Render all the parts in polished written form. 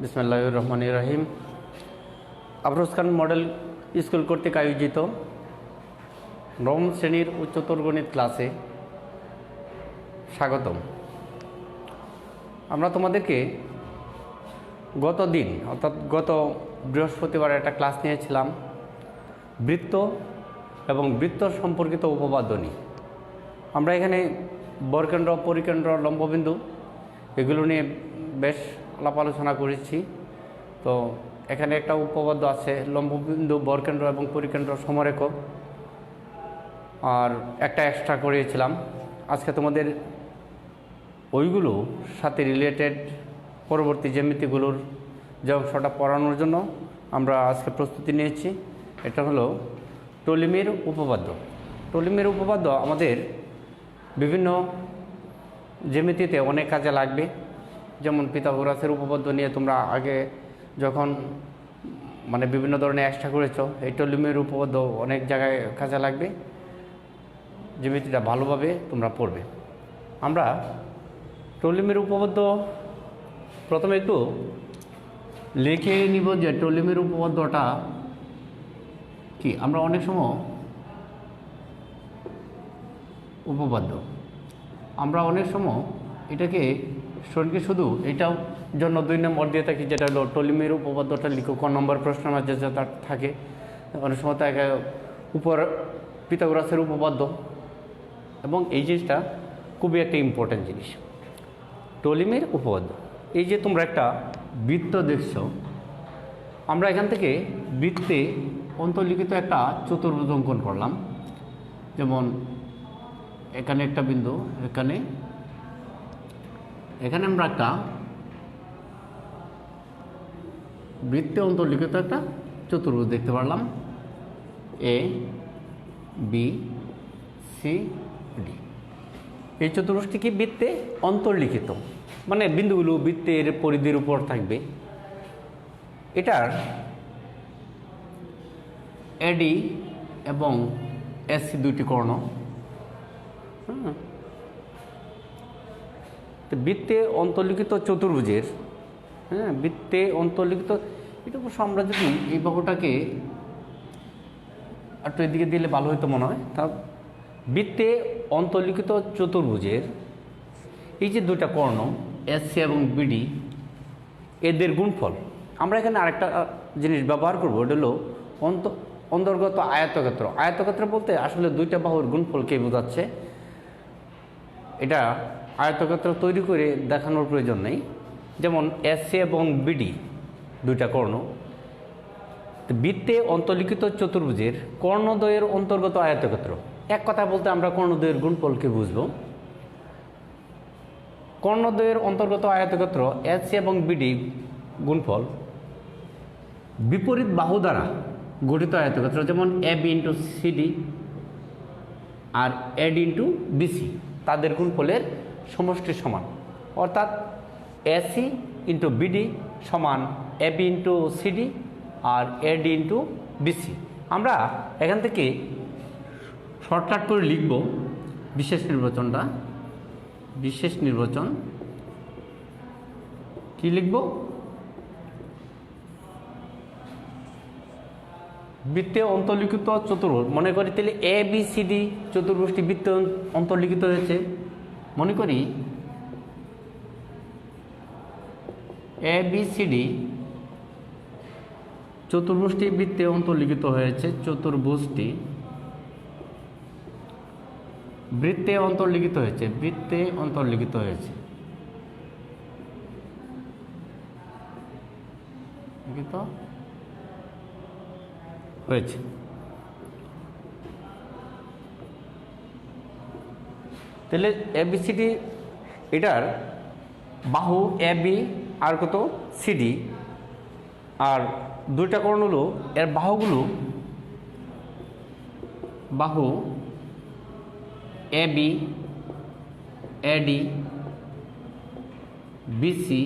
বিসমিল্লাহির রহমানির রহিম। আফরোজ খান model school কর্তৃক আয়োজিত নবম শ্রেণীর উচ্চতর গণিত ক্লাসে স্বাগতম। আমরা তোমাদেরকে গত দিন অর্থাৎ গত বৃহস্পতিবার একটা ক্লাস নিয়েছিলাম বৃত্ত এবং বৃত্ত সম্পর্কিত উপপাদ্য নিয়ে। আমরা এখানে বরকেন্দ্র, পরিকেন্দ্র, লম্ববিন্দু এগুলো নিয়ে বেশ আলাপ আলোচনা করেছি। তো এখানে একটা উপপাদ্য আছে লম্ববিন্দু, বরকেন্দ্র এবং পরিকেন্দ্র সমরেখ, আর একটা এক্সট্রা করিয়েছিলাম। আজকে তোমাদের ওইগুলো সাথে রিলেটেড পরবর্তী জ্যামিতিগুলোর যে অংশটা পড়ানোর জন্য আমরা আজকে প্রস্তুতি নিয়েছি। এটা হলো টলিমির উপপাদ্য। টলিমির উপপাদ্য আমাদের বিভিন্ন জ্যামিতিতে অনেক কাজে লাগবে। যেমন পিথাগোরাসের উপপাদ্য নিয়ে তোমরা আগে যখন বিভিন্ন ধরনের এক্সট্রা করেছো, এই টলিমির উপপাদ্য অনেক জায়গায় কাজে লাগবে, জ্যামিতিটা ভালোভাবে তোমরা পড়বে। আমরা টলিমির উপপাদ্য প্রথমে একটু লিখে নিব যে টলিমির উপপাদ্যটা কি। আমরা অনেক সময় এটাকে শুধু এটাও জন্য 2 নম্বর দিয়ে থাকি, যেটা হলো টলিমির উপপাদ্যটা লিখো। ক নম্বর প্রশ্নের মাঝে যেটা থাকে অনেক সময় তাকে উপর পিথাগোরাসের উপপাদ্য, এবং এই জিনিসটা খুবই একটা ইম্পর্ট্যান্ট জিনিস। টলিমির উপপাদ্য, এই যে তোমরা একটা বৃত্ত দেখছো, আমরা এখান থেকে বৃত্তে অন্তর্লিখিত একটা চতুর্ভুজ অঙ্কন করলাম। যেমন এখানে একটা বিন্দু, এখানে আমরা একটা বৃত্তে অন্তর্লিখিত একটা চতুর্ভুজ দেখতে পারলাম, এ বি সি ডি। এই চতুর্ভুজটি কি বৃত্তে অন্তর্লিখিত, মানে বিন্দুগুলো বৃত্তের পরিধির উপর থাকবে। এটার এডি এবং এসি দুইটি কর্ণ। বৃত্তে অন্তর্লিখিত চতুর্ভুজের বৃত্তে অন্তর্লিখিত, এটা অবশ্য আমরা যদি এই বাহুটাকে একটু এদিকে দিলে ভালো হইতো মনে হয়। তা বৃত্তে অন্তর্লিখিত চতুর্ভুজের এই যে দুইটা কর্ণ এসি এবং বিডি, এদের গুণফল আমরা এখানে আরেকটা জিনিস ব্যবহার করবো, এটা হলো অন্তর্গত আয়তক্ষেত্র। আয়তক্ষেত্র বলতে আসলে দুইটা বাহুর গুণফলকে বোঝাচ্ছে। এটা আয়তক্ষেত্র তৈরি করে দেখানোর প্রয়োজন নেই। যেমন এসি এবং বিডি দুইটা কর্ণ, বৃত্তে অন্তর্লিখিত চতুর্ভুজের কর্ণদ্বয়ের অন্তর্গত আয়তক্ষেত্র। এক কথা বলতে আমরা কর্ণদ্বয়ের গুণফলকে বুঝব। কর্ণদ্বয়ের অন্তর্গত আয়তক্ষেত্র এসি এবং বিডি গুণফল বিপরীত বাহু দ্বারা গঠিত আয়তক্ষেত্র, যেমন এ বি ইন্টু সিডি আর এডি ইন্টু বিসি, তাদের গুণফলের সমষ্টি সমান। অর্থাৎ এসি ইন্টু বিডি সমান এ বি ইন্টু সিডি আর এডি ইন্টু বিসি। আমরা এখান থেকে শর্টকাট করে লিখব বিশেষ নির্বাচনটা। বিশেষ নির্বাচন কি লিখব? বৃত্তে অন্তর্লিখিত চতুর্ভুজ, মনে করি তাহলে এ বি সি ডি চতুর্ভুজটি বৃত্তে অন্তর্লিখিত হয়েছে। মনে করি এ বি সি ডি চতুর্ভুজটি বৃত্তে অন্তর্লিখিত হয়েছে। চতুর্ভুজটি বৃত্তে অন্তর্লিখিত হয়েছে। বৃত্তে অন্তর্লিখিত হয়েছে হয়েছে তাহলে এবিসিডি, এটার বাহু এ বি আর কত সিডি, আর দুইটা কর্ণ হলো এর বাহু এ বি, এডি, বিসি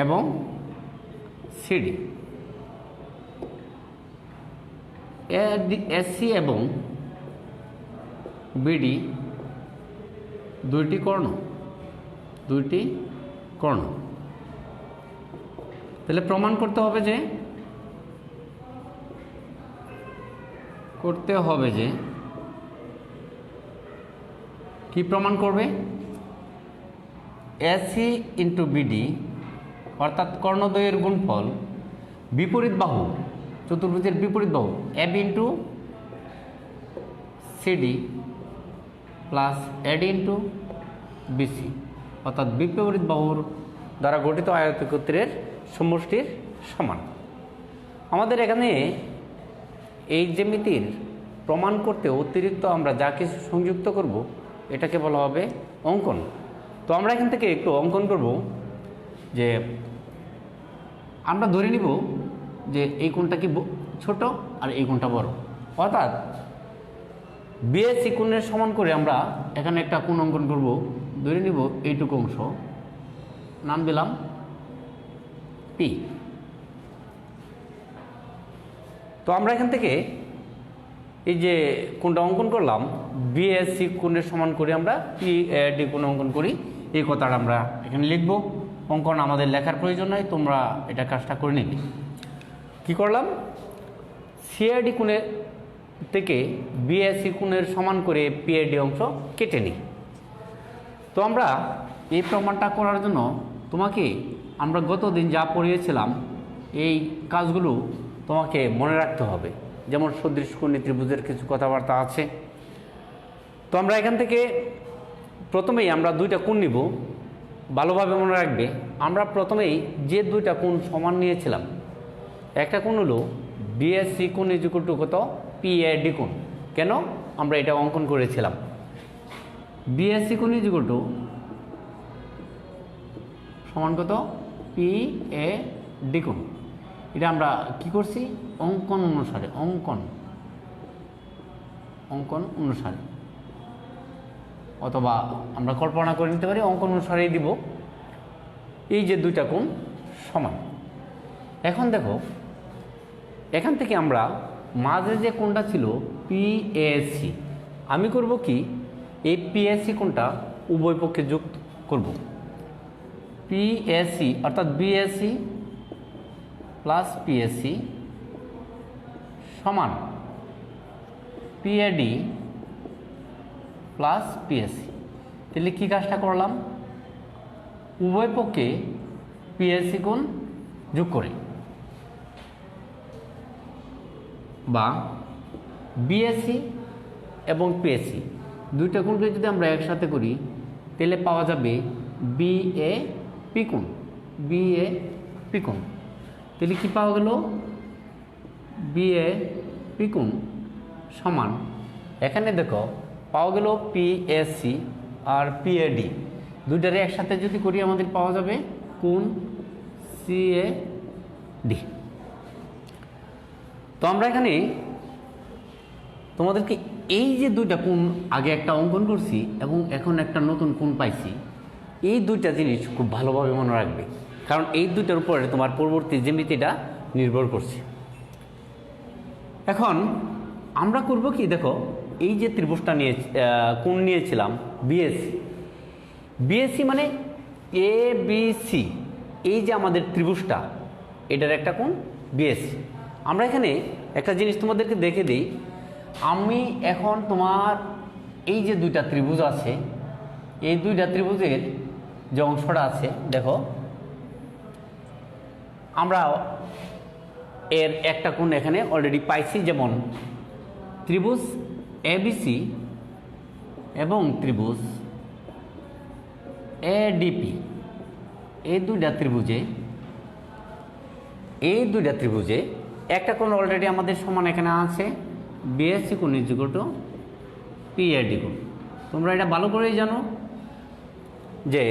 এবং সিডি। এসি এবং বিডি দুইটি কর্ণ। তাহলে প্রমাণ করতে হবে যে কি প্রমাণ করবে, এসি ইন্টু বিডি অর্থাৎ কর্ণদ্বয়ের গুণফল বিপরীত বাহু, চতুর্ভুজের বিপরীত বাহু AB into CD plus AD into BC অর্থাৎ বিপরীত বাহুর দ্বারা গঠিত আয়তক্ষেত্রের সমষ্টির সমান। আমাদের এখানে এই জ্যামিতির প্রমাণ করতে অতিরিক্ত আমরা যা কিছু সংযুক্ত করব এটাকে বলা হবে অঙ্কন। তো আমরা এখান থেকে একটু অঙ্কন করব, যে আমরা ধরে নিব যে এই কোণটা কি ছোট আর এই কোণটা বড়, অর্থাৎ বিএসি কোণের সমান করে আমরা এখানে একটা কোণ অঙ্কন করব। ধরে নিব এইটুকু অংশ, নাম দিলাম পি। তো আমরা এখান থেকে এই যে কোণটা অঙ্কন করলাম, বিএসসি কোণের সমান করে আমরা পিএডি কোণ অঙ্কন করি, এই কথাটা আমরা এখানে লিখব। অঙ্কন আমাদের লেখার প্রয়োজন নয়, তোমরা এটা কাজটা করে নিবে। কি করলাম, সিআইডি কোণের থেকে বিএসসি কোণের সমান করে পিএডি অংশ কেটে নিই। তো আমরা এই প্রমাণটা করার জন্য তোমাকে আমরা গতদিন যা পড়িয়েছিলাম এই কাজগুলো তোমাকে মনে রাখতে হবে। যেমন সদৃশ কোণী ত্রিভুজের কিছু কথাবার্তা আছে। তো আমরা এখান থেকে প্রথমেই আমরা দুইটা কোণ নিব, ভালোভাবে মনে রাখবে। আমরা প্রথমেই যে দুইটা কোণ সমান নিয়েছিলাম, একটা কোণ হলো বিএসসি কোণ ইকুয়াল টু কত, পিএডি কোণ। কেন আমরা এটা অঙ্কন করেছিলাম, বিএসসি কোণ ইকুয়াল টু সমান কত, পিএডি কোণ। এটা আমরা কি করছি, অঙ্কন অনুসারে অথবা আমরা কল্পনা করে নিতে পারি অঙ্কন অনুসারেই দিব। এই যে দুইটা কোণ সমান। এখন দেখো, এখান থেকে আমরা মাঝে যে কোণটা ছিল পিএসি, আমি করব কি, এই পিএসি কোণটা উভয় পক্ষে যুক্ত করব। পিএসি অর্থাৎ বিএসি প্লাস পিএসি সমান পিএডি প্লাস পিএসি। তাহলে কী কাজটা করলাম, উভয় পক্ষে পিএসি কোণ যোগ করে, বা বিএসি এবং পিএসি দুইটা কোণকে যদি আমরা একসাথে করি তাহলে পাওয়া যাবে বিএপি কোণ। তাহলে কি পাওয়া গেল, বিএপি কোণ সমান, এখানে দেখো পাওয়া গেল পিএসি আর পিএডি দুইটারে একসাথে যদি করি আমাদের পাওয়া যাবে কোণ সিএডি। তো আমরা এখানে তোমাদেরকে এই যে দুইটা কোণ আগে একটা অঙ্কন করছি এবং এখন একটা নতুন কোণ পাইছি, এই দুইটা জিনিস খুব ভালোভাবে মনে রাখবে, কারণ এই দুইটার উপরে তোমার পরবর্তী জ্যামিতিটা নির্ভর করছে। এখন আমরা করব কি, দেখো এই যে ত্রিভুজটা নিয়ে কোণ নিয়েছিলাম বিএসি মানে এ বি সি, এই যে আমাদের ত্রিভুজটা এটার একটা কোণ বিএসি। আমরা এখানে একটা জিনিস তোমাদেরকে দেখে দিই, আমি এখন তোমার এই যে দুইটা ত্রিভুজ আছে, এই দুইটা ত্রিভুজের যে অংশটা আছে দেখো, আমরা এর একটা কোণ এখানে অলরেডি পাইছি, যেমন ত্রিভুজ এবিসি এবং ত্রিভুজ এডিপি, এই দুইটা ত্রিভুজে একটা কোণ অলরেডি আমাদের সমান এখানে আছে, বিএসসি কোণ ইকুয়াল টু পিএডি কোণ। তোমরা এটা ভালো করেই জানো যে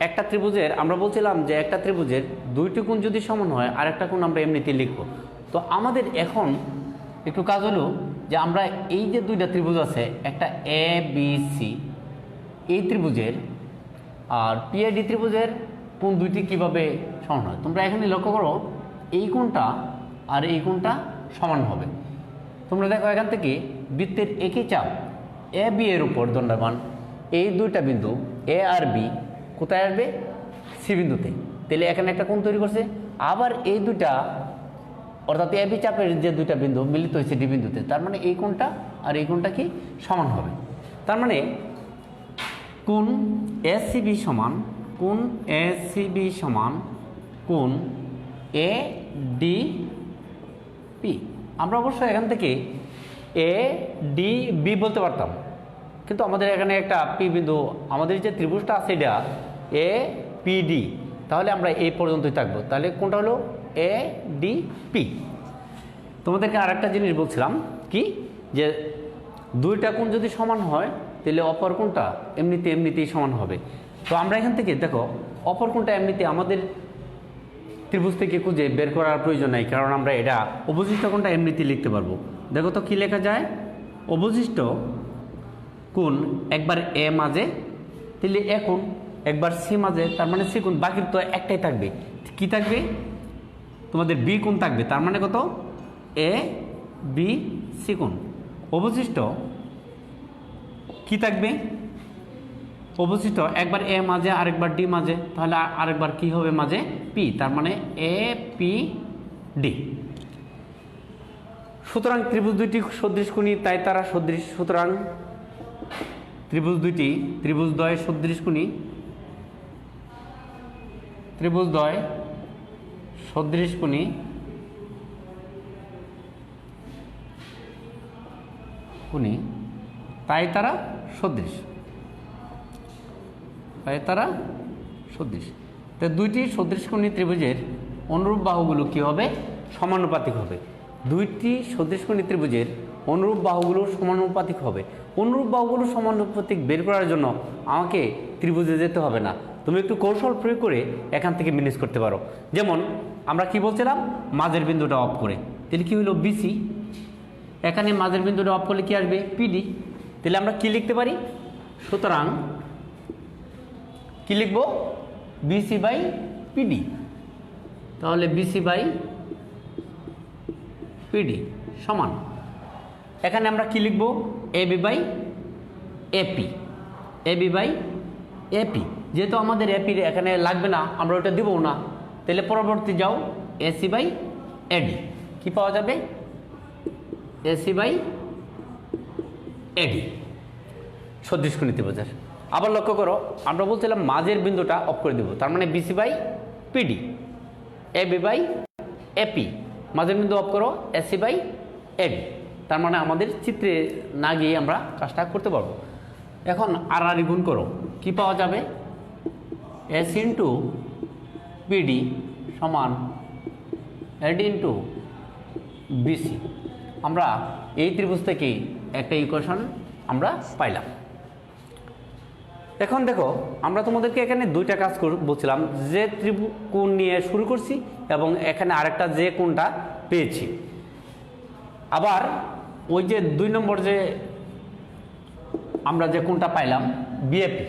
একটা ত্রিভুজের, আমরা বলছিলাম যে একটা ত্রিভুজের দুইটি কোণ যদি সমান হয় আর একটা কোণ আমরা এমনিতে লিখব। তো আমাদের এখন একটু কাজ হলো যে আমরা এই যে দুইটা ত্রিভুজ আছে, একটা এ বি সি, এই ত্রিভুজের আর পিএডি ত্রিভুজের কোণ দুইটি কিভাবে সমান হয়, তোমরা এখানে লক্ষ্য করো, এই কোণটা আর এই কোণটা সমান হবে। তোমরা দেখো এখান থেকে বৃত্তের একই চাপ এ বি এর উপর দণ্ডায়মান এই দুইটা বিন্দু এ আর বি কোথায় আসবে, সি বিন্দুতে। তাহলে এখানে একটা কোণ তৈরি করছে। আবার এই দুটা অর্থাৎ এ বি চাপের যে দুইটা বিন্দু মিলিত হয়েছে ডি বিন্দুতে, তার মানে এই কোণটা আর এই কোণটা কি সমান হবে। তার মানে কোণ এসিবি সমান কোণ এসিবি সমান কোণ এ ডি পি। আমরা অবশ্য এখান থেকে এ ডি বি বলতে পারতাম, কিন্তু আমাদের এখানে একটা পি বিন্দু, আমাদের যে ত্রিভুজটা আছে এটা এ পি ডি, তাহলে আমরা এই পর্যন্তই থাকবো। তাহলে কোনটা হলো এ ডি পি। তোমাদেরকে আরেকটা জিনিস বলছিলাম কি, যে দুইটা কোণ যদি সমান হয় তাহলে অপর কোণটা এমনিতেই সমান হবে। তো আমরা এখান থেকে দেখো অপর কোণটা এমনিতে আমাদের ত্রিভুজ থেকে খুঁজে বের করার প্রয়োজন নাই, কারণ আমরা এটা অবশিষ্ট কোণটা এমনিতেই লিখতে পারবো। দেখো তো কি লেখা যায়, অবশিষ্ট কোণ একবার এ মাঝে তাহলে এ কোণ, একবার সি মাঝে তার মানে সি কোণ, বাকি তো একটাই থাকবে। কি থাকবে, তোমাদের বি কোণ থাকবে, তার মানে কত এ বি সি কোণ। অবশিষ্ট কি থাকবে, অবশিষ্ট একবার এ মাঝে আরেকবার ডি মাঝে, তাহলে আরেকবার কি হবে মাঝে পি, তার মানে এ পি ডি। সুতরাং ত্রিভুজ দুইটি সদৃশ কোণী, তাই তারা সদৃশ। সুতরাং ত্রিভুজদ্বয় সদৃশ কোণী, ত্রিভুজদ্বয় সদৃশ কোণী তাই তারা সদৃশ, তো দুইটি সদৃশ কোণী ত্রিভুজের অনুরূপ বাহুগুলো কি হবে, সমানুপাতিক হবে। দুইটি সদৃশ কোণী ত্রিভুজের অনুরূপ বাহুগুলো সমানুপাতিক হবে। অনুরূপ বাহুগুলো সমানুপাতিক বের করার জন্য আমাকে ত্রিভুজে যেতে হবে না, তুমি একটু কৌশল প্রয়োগ করে এখান থেকে ম্যানেজ করতে পারো। যেমন আমরা কি বলছিলাম, মাঝের বিন্দুটা অফ করে, তাহলে কি হলো বিসি, এখানে মাঝের বিন্দুটা অফ করলে কি আসবে পিডি। তাহলে আমরা কি লিখতে পারি, সুতরাং কি লিখব, বিসি বাই পিডি। তাহলে বিসি বাই পিডি সমান, এখানে আমরা কি লিখব, AB by AP, AB by AP. যেহেতু আমাদের এপি এখানে লাগবে না, আমরা ওটা দিব না, তাহলে পরবর্তী যাও এসি বাই এডি, কি পাওয়া যাবে, এসি বাই এডি সদৃশ কোণী ত্রিভুজের। আবার লক্ষ্য করো, আমরা বলছিলাম মাঝের বিন্দুটা অফ করে দেব, তার মানে BC by PD, AB by AP, মাঝের বিন্দু অফ করো এসি বাই এডি। তার মানে আমাদের চিত্রে না গিয়ে আমরা কাজটা করতে পারবো। এখন আর গুণ করো, কি পাওয়া যাবে, এস ইন্টু পিডি সমান এডি ইন্টু বিসি। আমরা এই ত্রিভুজ থেকে একটা ইকুয়েশন আমরা পাইলাম। এখন দেখো, আমরা তোমাদেরকে এখানে দুইটা কাজ বলছিলাম, যে ত্রিকোণ নিয়ে শুরু করছি এবং এখানে আরেকটা যে কোণটা পেয়েছি। আবার ওই যে 2 নম্বর যে আমরা যে কোণটা পাইলাম বিএপি,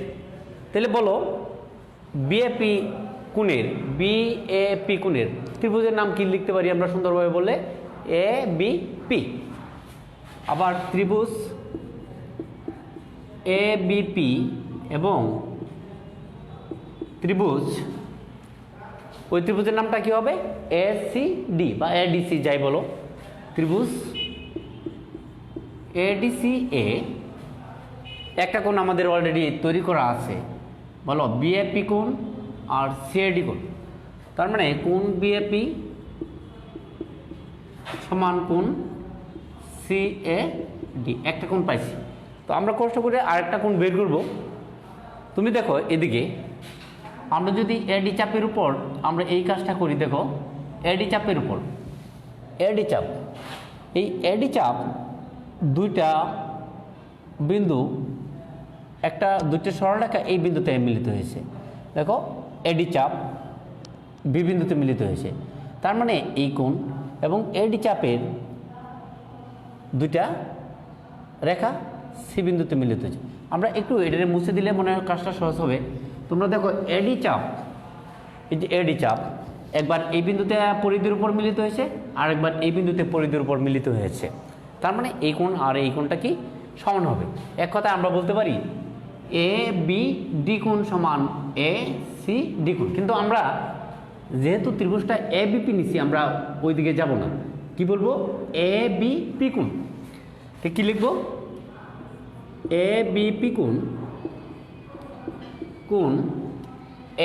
তাহলে বলো বিএপি কোণের ত্রিভুজের নাম কি লিখতে পারি আমরা সুন্দরভাবে বললে, এ বি পি। আবার ত্রিভুজ এ বিপি এবং ত্রিভুজ, ওই ত্রিভুজের নামটা কি হবে, এসিডি বা এডিসি যাই বলো। ত্রিভুজ এডিসি এ একটা কোণ আমাদের অলরেডি তৈরি করা আছে, বলো বিএপি কোণ আর সিএডি কোণ। তার মানে কোণ বিএপি সমান কোণ সিএডি, একটা কোণ পাইছি। তো আমরা কষ্ট করে আরেকটা কোণ বের করব। তুমি দেখো এদিকে, আমরা যদি এডি চাপের উপর আমরা এই কাজটা করি, দেখো এডি চাপের উপর এডি চাপ, এই এডি চাপ দুইটা বিন্দু, দুইটা সরলরেখা এই বিন্দুতে মিলিত হয়েছে। দেখো এডি চাপ বি বিন্দুতে মিলিত হয়েছে, তার মানে এই কোণ এবং এডি চাপের দুইটা রেখা সি বিন্দুতে মিলিত হয়েছে। আমরা একটু এটারে মুছে দিলে মনে হয় কাজটা সহজ হবে। তোমরা দেখো এডি চাপ, এই যে এডি চাপ একবার এই বিন্দুতে পরিধির উপর মিলিত হয়েছে, আর একবার এই বিন্দুতে পরিধির উপর মিলিত হয়েছে। তার মানে এই কোণ আর এই কোণটা কি সমান হবে। এক কথায় আমরা বলতে পারি এ বি ডি কোণ সমান এ সি ডি কোণ। কিন্তু আমরা যেহেতু ত্রিভুজটা এ বিপি নিছি, আমরা ওইদিকে যাব না, কি বলবো এ বিপি কোণ। কি লিখবো এ বিপি কোণ কোণ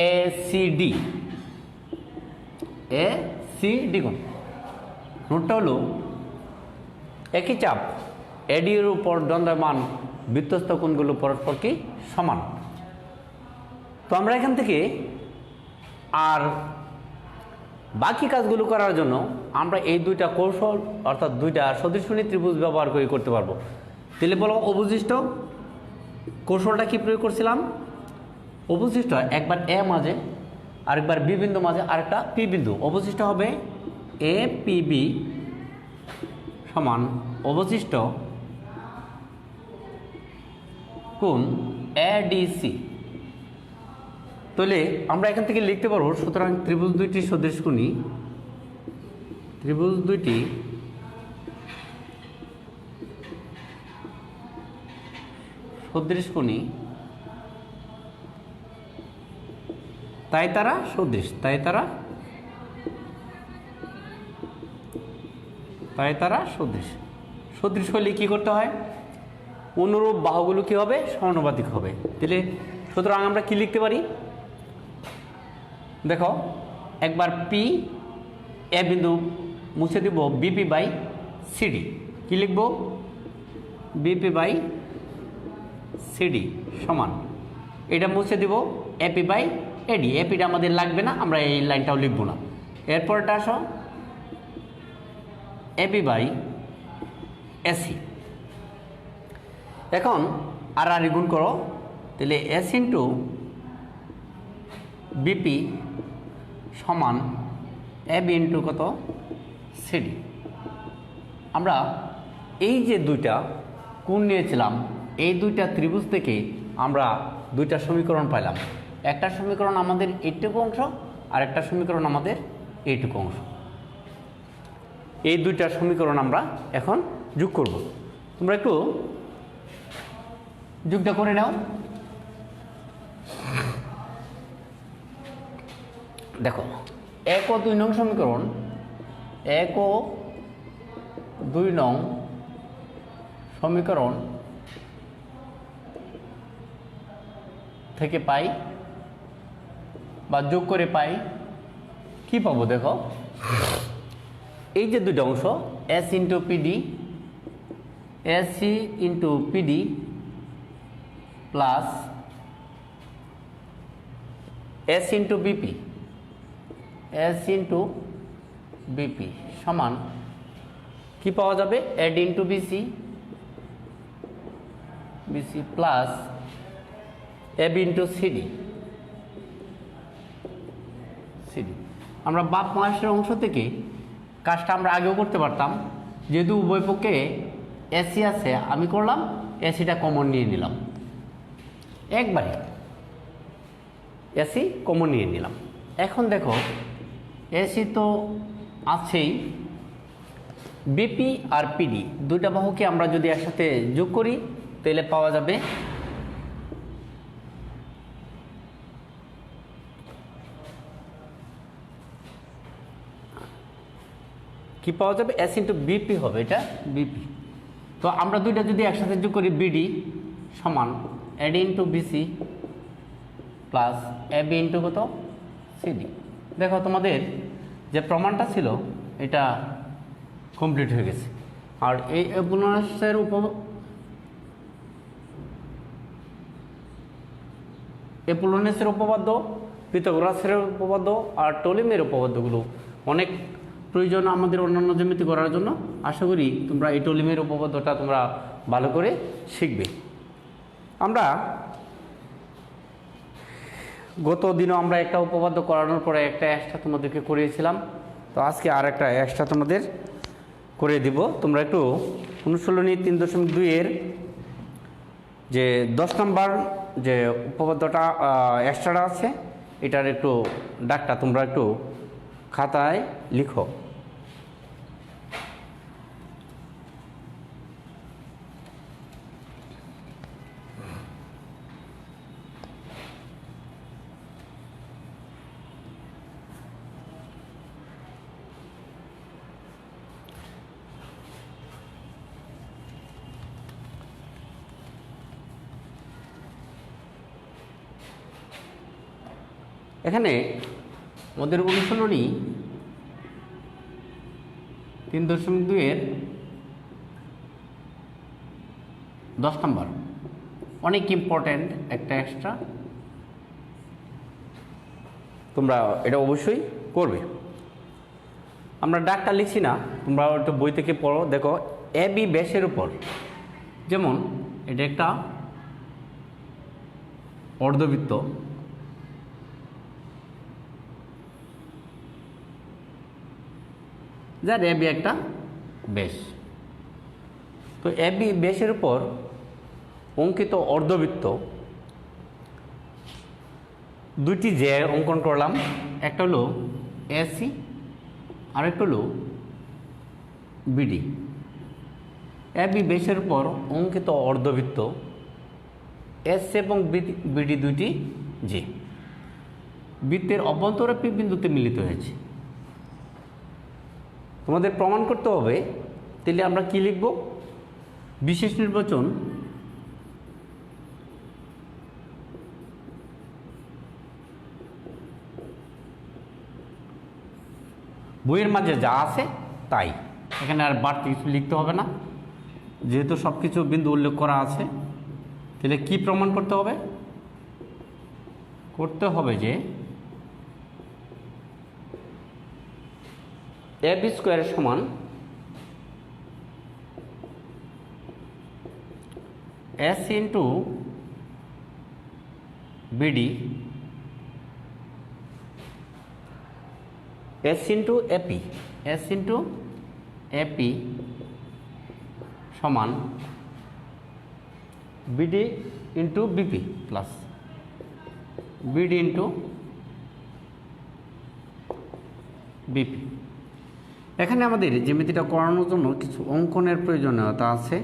এ সি ডি কোণ। নোটটা হলো একই চাপ এডি এর উপর দণ্ডায়মান বৃত্তস্থ কোণগুলো পরস্পর কি সমান। তো আমরা এখান থেকে আর বাকি কাজগুলো করার জন্য আমরা এই দুইটা কৌশল অর্থাৎ দুইটা সদৃশনী ত্রিভুজ ব্যবহার করে করতে পারবো। তাহলে বলো অবশিষ্ট কৌশলটা কি প্রয়োগ করছিলাম? অবশিষ্ট একবার এ মাঝে, আরেকবার বি বিন্দু মাঝে, আরেকটা পি বিন্দু। অবশিষ্ট হবে এ পি বি সমান অবশিষ্ট কোণ এডিসি। তাহলে আমরা এখান থেকে লিখতে পারবো, সুতরাং ত্রিভুজ দুইটি সদৃশকোণী, ত্রিভুজ দুইটি সদৃশকোণী তাই তারা সদৃশ, তাই তারা সদৃশ। সদৃশ হলে কি করতে হয়? অনুরূপ বাহুগুলো কি হবে? সমানুপাতিক হবে। তাহলে সুতরাং আমরা কি লিখতে পারি? দেখো একবার পি এ বিন্দু মুছে দিব বিপি বাই সিডি। কি লিখব? বিপি বাই সিডি সমান, এটা মুছে দিব এপি বাই এডি। এপিটা আমাদের লাগবে না, আমরা এই লাইনটাও লিখব না। এরপরটা আসো এবি বাই এসি। এখন আর গুণ করো, তাহলে এস ইন্টু বিপি সমান এবি ইন্টু কত সিডি। আমরা এই যে দুইটা কোণ নিয়েছিলাম, এই দুইটা ত্রিভুজ থেকে আমরা দুইটা সমীকরণ পাইলাম। একটা সমীকরণ আমাদের এইটুকু অংশ, আর একটা সমীকরণ আমাদের এইটুকু অংশ। এই দুইটা সমীকরণ আমরা এখন যোগ করব। তোমরা একটু যোগটা করে নাও। দেখো 1 ও 2 নং সমীকরণ, 1 ও 2 নং সমীকরণ থেকে পাই বা যোগ করে পাই কি পাবো? দেখো এই যে দুটো অংশ S into PD, AC into PD plus S into BP, S into BP সমান কি পাওয়া যাবে? AD into BC, BC plus AB into CD, CD. আমরা বাপ মাসের অংশ থেকে কাজটা আমরা আগেও করতে পারতাম, যেহেতু উভয় পক্ষে এসি আছে, আমি করলাম এসিটা কমন নিয়ে নিলাম, একবারে এসি কমন নিয়ে নিলাম। এখন দেখো এসি তো আছেই, বিপি আর পিডি দুইটা বাহুকে আমরা যদি একসাথে যোগ করি তাহলে পাওয়া যাবে কি পাওয়া যাবে? এস ইন্টু বিপি হবে, এটা বিপি। তো আমরা দুইটা যদি একসাথে যোগ করি, বিডি সমান AD into BC plus AB into কত সিডি। দেখো তোমাদের যে প্রমাণটা ছিল এটা কমপ্লিট হয়ে গেছে। আর এই এপোলোনাসের এপোলোনাসের উপপাদ্য, পিথাগোরাসের উপপাদ্য আর টলেমির উপপাদ্যগুলো অনেক প্রয়োজন আমাদের অন্যান্য জ্যামিতি করার জন্য। আশা করি তোমরা এই টলেমির উপপাদ্যটা তোমরা ভালো করে শিখবে। আমরা গত দিনও আমরা একটা উপপাদ্য করানোর পরে একটা এক্সট্রা তোমাদেরকে করিয়েছিলাম, তো আজকে আর একটা এক্সট্রা তোমাদের করে দিব। তোমরা একটু অনুশীলনী 3.2 এর যে 10 নম্বর যে উপপাদ্যটা এক্সট্রাটা আছে, এটার একটু ডাকটা তোমরা একটু খাতায় লিখো। এখানে আমাদের অনুশীলনী 3.2 10 নম্বর অনেক ইম্পর্ট্যান্ট একটা এক্সট্রা, তোমরা এটা অবশ্যই করবে। আমরা ডাকটা লিখছি না, তোমরা একটু বই থেকে পড়ো। দেখো এ বি ব্যাসের উপর, যেমন এটা একটা অর্ধবৃত্ত, যার এ বি একটা ব্যাস। তো এ বি ব্যাসের উপর অঙ্কিত অর্ধবৃত্ত দুইটি যে অঙ্কন করলাম, একটা হলো এসি আর একটা হলো বিডি। এ বি ব্যাসের উপর অঙ্কিত অর্ধবৃত্ত এস এবং বিডি দুইটি যে বৃত্তের অভ্যন্তরে পি বিন্দুতে মিলিত হয়েছে। তোমাদের প্রমাণ করতে হবে, তাহলে আমরা কি লিখব? বিশেষ নির্বাচন বইয়ের মাঝে যা আছে তাই, এখানে আর বাড়তি কিছু লিখতে হবে না, যেহেতু সব কিছু বিন্দু উল্লেখ করা আছে। তাহলে কি প্রমাণ করতে হবে? করতে হবে যে এ বি স্কোয়ার সমান S into BD S into AP, S into AP সমান BD into BP plus BD into BP. এখানে আমাদের জ্যামিতিটা করানোর জন্য কিছু অঙ্কনের প্রয়োজনীয়তা আছে,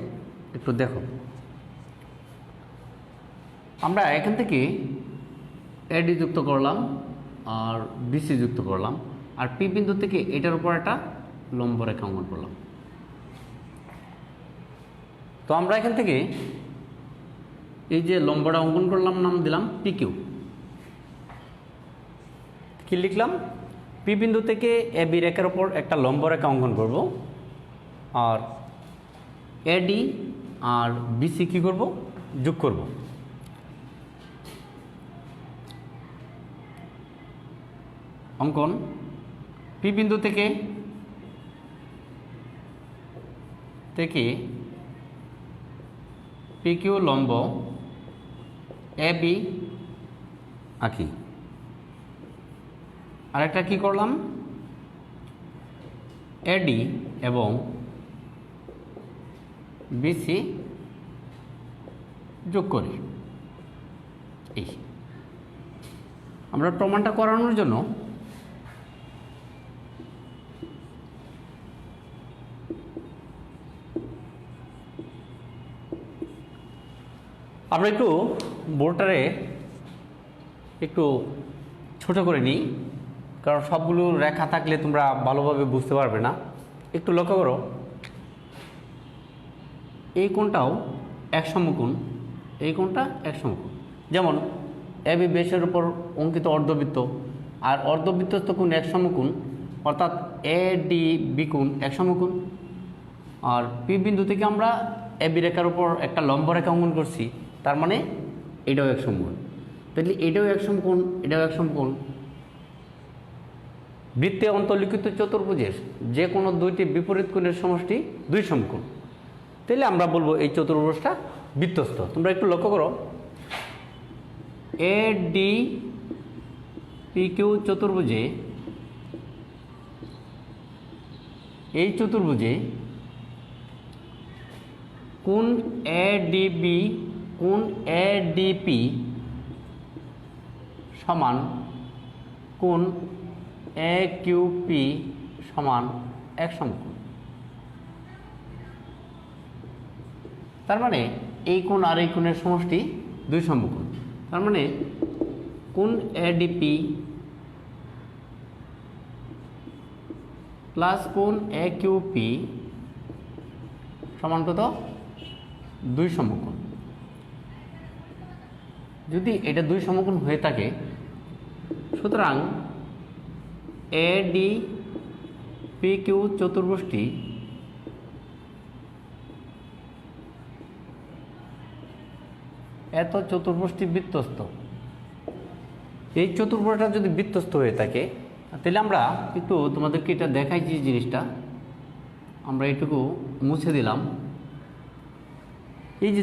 একটু দেখো। আমরা এখান থেকে এডি যুক্ত করলাম আর বিসি যুক্ত করলাম, আর পি বিন্দু থেকে এটার উপর একটা লম্ব রেখা অঙ্কন করলাম। তো আমরা এখান থেকে এই যে লম্বটা অঙ্কন করলাম, নাম দিলাম পি কিউ। কি লিখলাম? পি বিন্দু থেকে এ বি রেখার উপর একটা লম্ব রেখা অঙ্কন করব, আর এডি আর বিসি কি করব? যোগ করব। অঙ্কন পি বিন্দু থেকে পি কিউ লম্ব এ বি আঁকি। আরেকটা কি করলাম? এডি এবং বিসি যোগ করি। এই আমরা প্রমাণটা করানোর জন্য আমরা একটু বোর্ডটারে একটু ছোট করে নিই, কারণ সবগুলো রেখা থাকলে তোমরা ভালোভাবে বুঝতে পারবে না। একটু লক্ষ্য করো, এই কোণটাও এক সমকোণ, এই কোণটা এক সমকোণ। যেমন এ বি ব্যাসের উপর অঙ্কিত অর্ধবৃত্ত, আর অর্ধবৃত্তস্থ কোণ এক সমকোণ, অর্থাৎ এ ডি বি কোণ এক সমকোণ। আর পি বিন্দু থেকে আমরা এ বি রেখার উপর একটা লম্ব রেখা অঙ্কন করছি, তার মানে এটাও এক সমকোণ। তাহলে এটাও এক সমকোণ, এটাও এক সমকোণ। বৃত্তে অন্তর্লিখিত চতুর্ভুজের যে কোনো দুইটি বিপরীত কোণের সমষ্টি দুই সমকোণ। তাহলে আমরা বলবো এই চতুর্ভুজটা বৃত্তস্থ। তোমরা একটু লক্ষ্য করো, এ ডি পি কিউ চতুর্ভুজে, এই চতুর্ভুজে কোণ এ ডি বি কোণ এ ডি পি সমান কোণ এ কিউ পি সমান এক সমকোণ। তার মানে এই কোণ আর এই কোণের সমষ্টি দুই সমকোণ। তার মানে কোণ এডিপি প্লাস কোণ এ কিউ পি সমান কত? দুই সমকোণ। যদি এটা দুই সমকোণ হয়ে থাকে, সুতরাং এ ডি পি কিউ চতুর্ভুজটি এত চতুর্ভুজটি বৃত্তস্থ। এই চতুর্ভুজটা যদি বৃত্তস্থ হয়ে থাকে তাহলে আমরা একটু তোমাদেরকে এটা দেখাইছি জিনিসটা, আমরা এইটুকু মুছে দিলাম। এই যে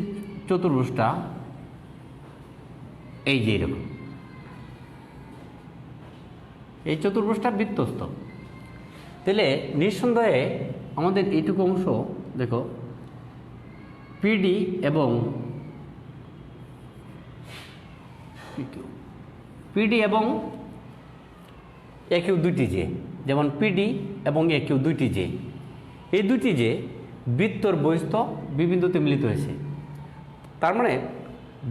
চতুর্ভুজটা এই যে এরকম, এই চতুর্ভুজটা বৃত্তস্থ, তাহলে নিঃসন্দেহে আমাদের এইটুকু অংশ দেখো পিডি এবং এ কিউ দুইটি যে, যেমন পিডি এবং এ কিউ দুইটি যে, এই দুইটি যে বৃত্তর বহিস্থ বিবিন্দুতে মিলিত হয়েছে। তার মানে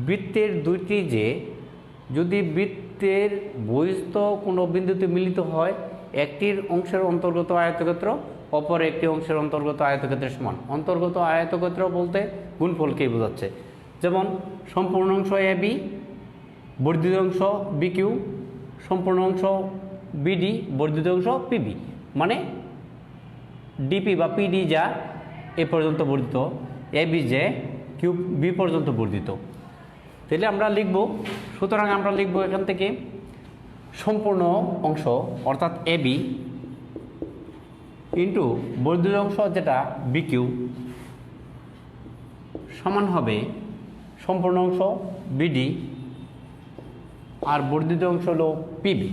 বৃত্তের দুইটি যে যদি বৃত্তের বহিস্থ কোনো বিন্দুতে মিলিত হয়, একটির অংশের অন্তর্গত আয়তক্ষেত্র অপর একটি অংশের অন্তর্গত আয়তক্ষেত্রের সমান। অন্তর্গত আয়তক্ষেত্র বলতে গুণফলকেই বোঝাচ্ছে। যেমন সম্পূর্ণ অংশ এ বি, বর্ধিত অংশ বি কিউ, সম্পূর্ণ অংশ বিডি, বর্ধিত অংশ পিবি, মানে ডিপি বা পিডি যা এ পর্যন্ত বর্ধিত, এ বি যে কিউ বি পর্যন্ত বর্ধিত। তাহলে আমরা লিখব, সুতরাং আমরা লিখব এখান থেকে সম্পূর্ণ অংশ অর্থাৎ এ বি ইন্টু বর্ধিত অংশ যেটা বি কিউ সমান হবে সম্পূর্ণ অংশ বিডি আর বর্ধিত অংশ হলো পিবি।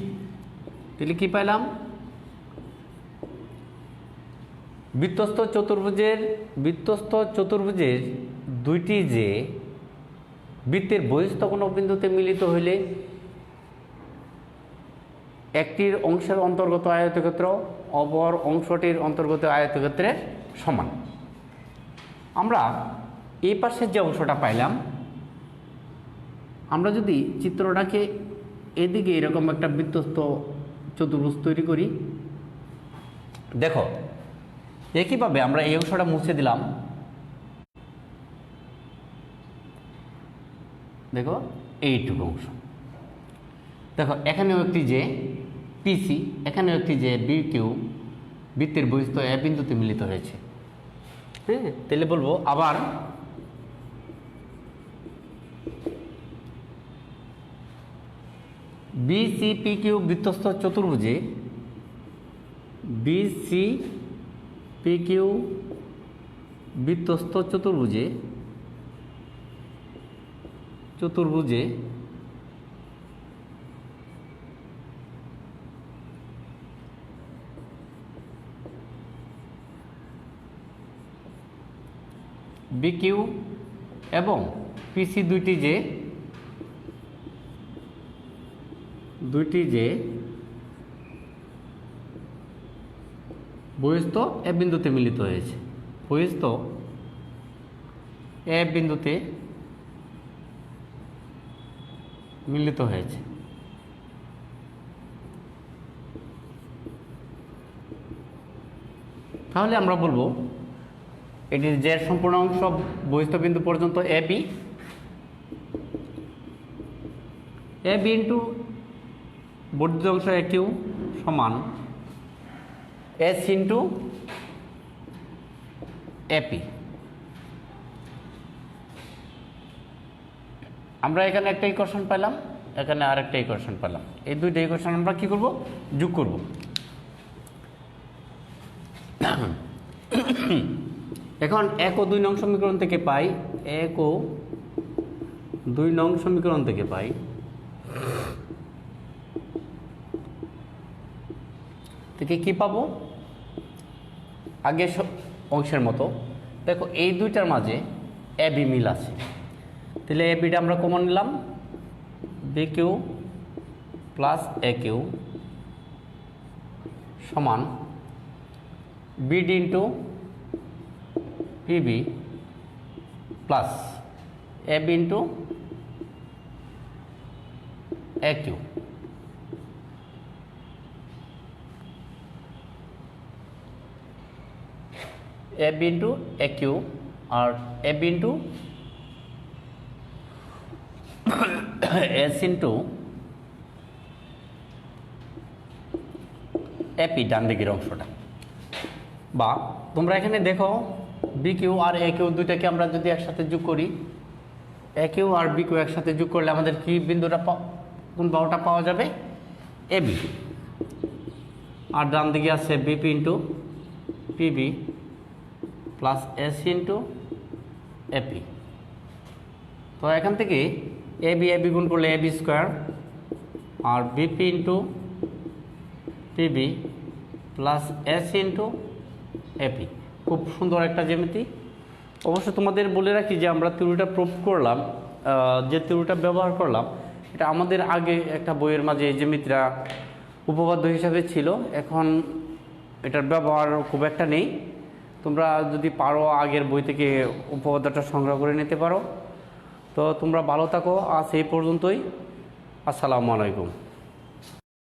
তাহলে কি পাইলাম? বৃত্তস্থ চতুর্ভুজের দুইটি যে বৃত্তের বহিস্থ কোনো বিন্দুতে মিলিত হইলে একটির অংশের অন্তর্গত আয়তক্ষেত্র অপর অংশটির অন্তর্গত আয়তক্ষেত্রের সমান। আমরা এই পাশের যে অংশটা পাইলাম, আমরা যদি চিত্রটাকে এদিকে এরকম একটা বৃত্তস্থ চতুর্ভুজ তৈরি করি, দেখো একইভাবে আমরা এই অংশটা মুছে দিলাম। দেখো এইটুকু অংশ, দেখো এখানেও একটি যে পিসি, এখানেও একটি যে বি কিউ বৃত্তের বহিস্থ এ বিন্দুতে মিলিত হয়েছে। হ্যাঁ, তাহলে বলবো আবার বিসি পি কিউ বৃত্তস্থ চতুর্ভুজে বিসি পি কিউ বৃত্তস্থ চতুর্ভুজে বি কিউ এবং পিসি দুইটি যে বহিস্থ এ বিন্দুতে মিলিত হয়েছে, বহিস্থ এ বিন্দুতে মিলিত হয়েছে। তাহলে আমরা বলবো এটির যে সম্পূর্ণ অংশ বহিস্থ বিন্দু পর্যন্ত এ বি ইন্টু বর্ধিত অংশ এ কিউ সমান এস ইন্টু এপি। আমরা এখানে একটা ইকুয়েশন পেলাম, এখানে আরেকটা ইকুয়েশন পেলাম। এই দুইটা ইকুয়েশন আমরা কি করব? যোগ করব। এখন 1 ও 2 নং সমীকরণ থেকে পাই, 1 ও 2 নং সমীকরণ থেকে পাই থেকে কি পাবো? আগে অংশের মতো দেখো এই দুইটার মাঝে এ বি মিল আছে, তাহলে এ বিটা আমরা কমন নিলাম, B Q plus A Q সমান BD into PB plus A B into A Q. A B into A Q আর A B into S into AP ডান দিকের অংশটা। বা তোমরা এখানে দেখো বি কিউ আর এ কিউ দুইটাকে আমরা যদি একসাথে যোগ করি, এ কিউ আর বি কিউ একসাথে যোগ করলে আমাদের কি বিন্দুটা কোন বাহুটা পাওয়া যাবে? এবি। আর ডান দিকে আছে BP into PB plus AC into AP. তো এখান থেকে এবি এবি গুণ করলে এবি স্কোয়ার আর BP into PB plus AC into AP. খুব সুন্দর একটা জ্যামিতি। অবশ্য তোমাদের বলে রাখি যে আমরা থিওরিটা প্রুভ করলাম, যে থিওরিটা ব্যবহার করলাম এটা আমাদের আগে একটা বইয়ের মাঝে এই জ্যামিতিটা উপপাদ্য হিসাবে ছিল, এখন এটার ব্যবহার খুব একটা নেই। তোমরা যদি পারো আগের বই থেকে উপপাদ্যটা সংগ্রহ করে নিতে পারো। তো তোমরা ভালো থাকো, আজ এই পর্যন্তই। আসসালামু আলাইকুম।